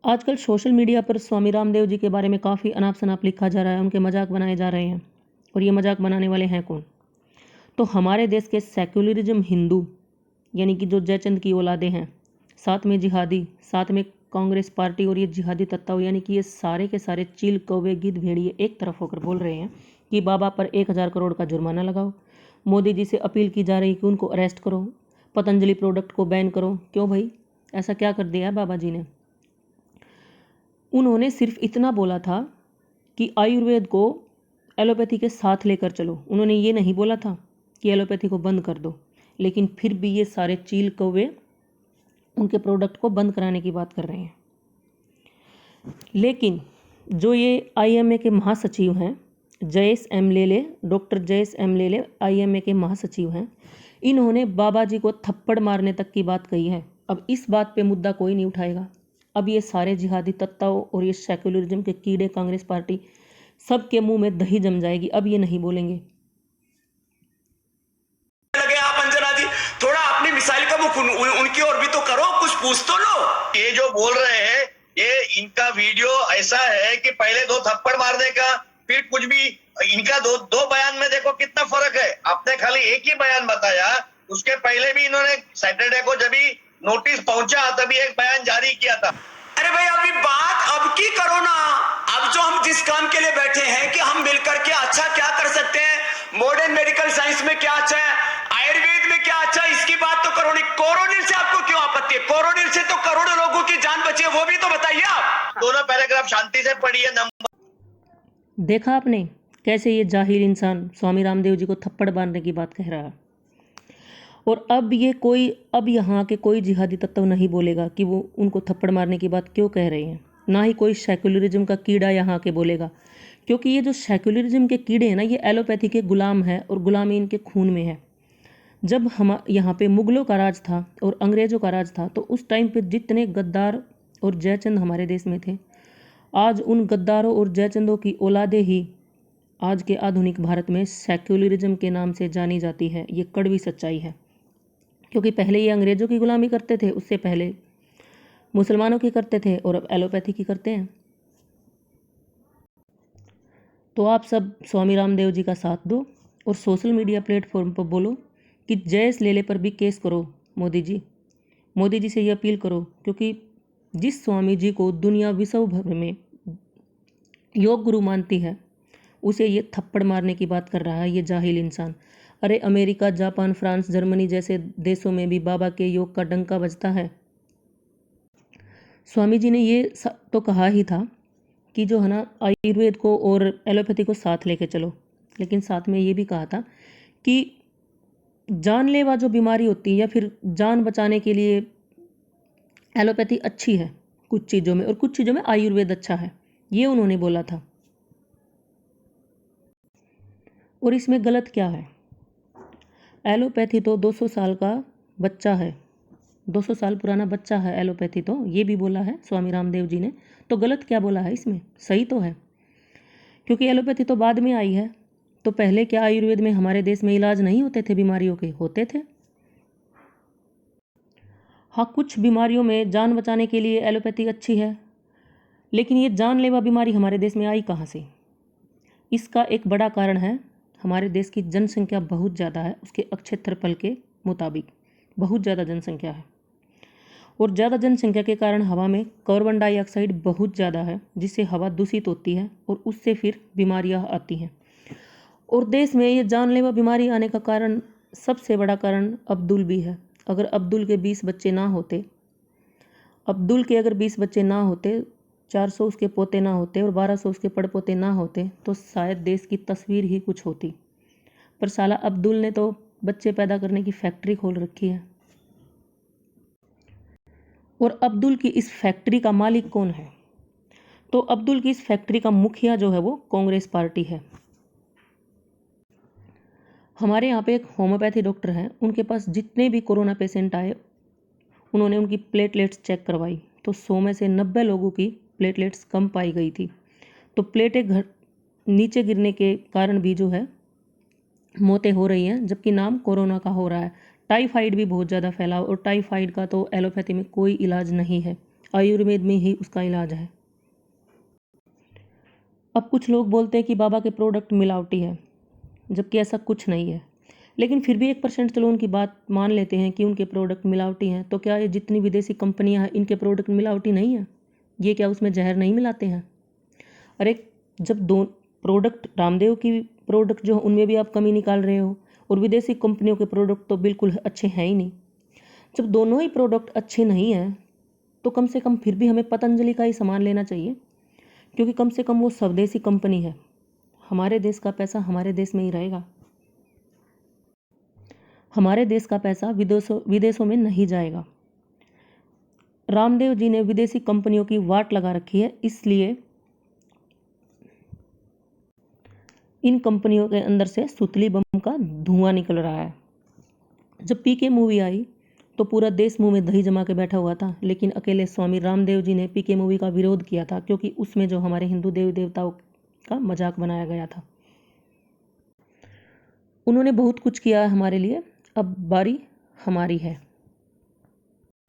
आजकल social media पर स्वामी रामदेव जी के बारे में काफ़ी अनाप-शनाप लिखा जा रहा है, उनके मजाक बनाए जा रहे हैं। और ये मजाक बनाने वाले हैं कौन? तो हमारे देश के सेक्युलरिज्म हिंदू यानी कि जो जयचंद की औलादे हैं, साथ में जिहादी, साथ में कांग्रेस पार्टी और ये जिहादी तत्व यानी कि ये सारे के सारे चील, कौवे, गिद्ध, भेड़िए एक तरफ होकर बोल रहे हैं कि बाबा पर 1000 करोड़ का जुर्माना लगाओ। मोदी जी से अपील की जा रही कि उनको अरेस्ट करो, पतंजलि प्रोडक्ट को बैन करो। क्यों भाई, ऐसा क्या कर दिया है बाबा जी ने? उन्होंने सिर्फ इतना बोला था कि आयुर्वेद को एलोपैथी के साथ लेकर चलो। उन्होंने ये नहीं बोला था कि एलोपैथी को बंद कर दो। लेकिन फिर भी ये सारे चील कौवे उनके प्रोडक्ट को बंद कराने की बात कर रहे हैं। लेकिन जो ये आईएमए के महासचिव हैं, जयेश एम लेले, डॉक्टर जयेश एम लेले आईएमए के महासचिव हैं, इन्होंने बाबा जी को थप्पड़ मारने तक की बात कही है। अब इस बात पे मुद्दा कोई नहीं उठाएगा। अब ये सारे जिहादी तत्व और ये सेक्युलरिज्म के कीड़े, कांग्रेस पार्टी, सबके मुंह में दही जम जाएगी। अब ये नहीं बोलेंगे। लगे आप अंजना जी, थोड़ा अपनी मिसाइल का मुख उनकी ओर भी तो करो, कुछ पूछ तो लो। ये जो बोल रहे हैं, ये इनका वीडियो ऐसा है कि पहले 2 थप्पड़ मारने का, फिर कुछ भी। इनका दो बयान में देखो कितना फर्क है। आपने खाली एक ही बयान बताया, उसके पहले भी इन्होंने सैटरडे को जब नोटिस पहुंचा तभी एक बयान जारी किया था। अरे भाई, अभी बात अब की करो ना। अब जो हम जिस काम के लिए बैठे हैं कि हम मिलकर के अच्छा क्या कर सकते हैं, मॉडर्न मेडिकल साइंस में क्या अच्छा है, आयुर्वेद में क्या अच्छा है, इसकी बात तो करो नहीं। कोरोनिल से आपको क्यों आपत्ति है? कोरोनिल से तो करोड़ों लोगों की जान बची है, वो भी तो बताइए आप। दोनों पैराग्राफ शांति से पढ़िए। नंबर देखा आपने कैसे ये जाहिल इंसान स्वामी रामदेव जी को थप्पड़ मारने की बात कह रहा है। और अब यहाँ के कोई जिहादी तत्व नहीं बोलेगा कि वो उनको थप्पड़ मारने की बात क्यों कह रहे हैं। ना ही कोई सेक्युलरिज्म का कीड़ा यहाँ के बोलेगा, क्योंकि ये जो सेक्युलरिज्म के कीड़े हैं ना, ये एलोपैथी के गुलाम है और गुलामी इनके खून में है। जब हम यहाँ पे मुगलों का राज था और अंग्रेज़ों का राज था, तो उस टाइम पे जितने गद्दार और जयचंद हमारे देश में थे, आज उन गद्दारों और जयचंदों की औलादे ही आज के आधुनिक भारत में सेक्युलरिज्म के नाम से जानी जाती है। ये कड़वी सच्चाई है। क्योंकि पहले ये अंग्रेज़ों की गुलामी करते थे, उससे पहले मुसलमानों की करते थे, और अब एलोपैथी की करते हैं। तो आप सब स्वामी रामदेव जी का साथ दो और सोशल मीडिया प्लेटफॉर्म पर बोलो कि जयेश लेले पर भी केस करो। मोदी जी से ये अपील करो, क्योंकि जिस स्वामी जी को दुनिया विश्व भर में योग गुरु मानती है, उसे ये थप्पड़ मारने की बात कर रहा है ये जाहिल इंसान। अरे अमेरिका, जापान, फ्रांस, जर्मनी जैसे देशों में भी बाबा के योग का डंका बजता है। स्वामी जी ने ये तो कहा ही था कि जो है ना, आयुर्वेद को और एलोपैथी को साथ लेके चलो। लेकिन साथ में ये भी कहा था कि जानलेवा जो बीमारी होती है या फिर जान बचाने के लिए एलोपैथी अच्छी है कुछ चीज़ों में, और कुछ चीज़ों में आयुर्वेद अच्छा है। ये उन्होंने बोला था। और इसमें गलत क्या है? एलोपैथी तो 200 साल का बच्चा है, 200 साल पुराना बच्चा है एलोपैथी। तो ये भी बोला है स्वामी रामदेव जी ने, तो गलत क्या बोला है इसमें? सही तो है, क्योंकि एलोपैथी तो बाद में आई है। तो पहले क्या आयुर्वेद में हमारे देश में इलाज नहीं होते थे बीमारियों के? होते थे। हाँ, कुछ बीमारियों में जान बचाने के लिए एलोपैथी अच्छी है, लेकिन ये जानलेवा बीमारी हमारे देश में आई कहाँ से? इसका एक बड़ा कारण है हमारे देश की जनसंख्या बहुत ज़्यादा है। उसके क्षेत्रफल के मुताबिक बहुत ज़्यादा जनसंख्या है, और ज़्यादा जनसंख्या के कारण हवा में कार्बन डाइऑक्साइड बहुत ज़्यादा है, जिससे हवा दूषित होती है और उससे फिर बीमारियां आती हैं। और देश में ये जानलेवा बीमारी आने का कारण, सबसे बड़ा कारण अब्दुल भी है। अगर अब्दुल के 20 बच्चे ना होते, अब्दुल के अगर 20 बच्चे ना होते, 400 उसके पोते ना होते और 1200 उसके पड़पोते ना होते, तो शायद देश की तस्वीर ही कुछ होती। पर साला अब्दुल ने तो बच्चे पैदा करने की फैक्ट्री खोल रखी है। और अब्दुल की इस फैक्ट्री का मालिक कौन है? तो अब्दुल की इस फैक्ट्री का मुखिया जो है वो कांग्रेस पार्टी है। हमारे यहाँ पे एक होम्योपैथी डॉक्टर हैं, उनके पास जितने भी कोरोना पेशेंट आए, उन्होंने उनकी प्लेटलेट्स चेक करवाई, तो 100 में से 90 लोगों की प्लेटलेट्स कम पाई गई थी। तो प्लेटें नीचे गिरने के कारण भी जो है मौतें हो रही हैं, जबकि नाम कोरोना का हो रहा है। टाइफाइड भी बहुत ज़्यादा फैला, और टाइफाइड का तो एलोपैथी में कोई इलाज नहीं है। आयुर्वेद में ही उसका इलाज है। अब कुछ लोग बोलते हैं कि बाबा के प्रोडक्ट मिलावटी है, जबकि ऐसा कुछ नहीं है। लेकिन फिर भी 1% चलो उनकी बात मान लेते हैं कि उनके प्रोडक्ट मिलावटी हैं, तो क्या ये जितनी विदेशी कंपनियां हैं इनके प्रोडक्ट मिलावटी नहीं है? ये क्या उसमें जहर नहीं मिलाते हैं? अरे जब दो प्रोडक्ट, रामदेव की प्रोडक्ट जो उनमें भी आप कमी निकाल रहे हो और विदेशी कंपनियों के प्रोडक्ट तो बिल्कुल अच्छे हैं ही नहीं। जब दोनों ही प्रोडक्ट अच्छे नहीं हैं तो कम से कम फिर भी हमें पतंजलि का ही सामान लेना चाहिए, क्योंकि कम से कम वो स्वदेशी कंपनी है। हमारे देश का पैसा हमारे देश में ही रहेगा, हमारे देश का पैसा विदेशों में नहीं जाएगा। रामदेव जी ने विदेशी कंपनियों की वाट लगा रखी है, इसलिए इन कंपनियों के अंदर से सुतली बम का धुआं निकल रहा है। जब पीके मूवी आई तो पूरा देश मुंह में दही जमा के बैठा हुआ था, लेकिन अकेले स्वामी रामदेव जी ने पीके मूवी का विरोध किया था, क्योंकि उसमें जो हमारे हिंदू देवी देवताओं का मजाक बनाया गया था। उन्होंने बहुत कुछ किया है हमारे लिए, अब बारी हमारी है।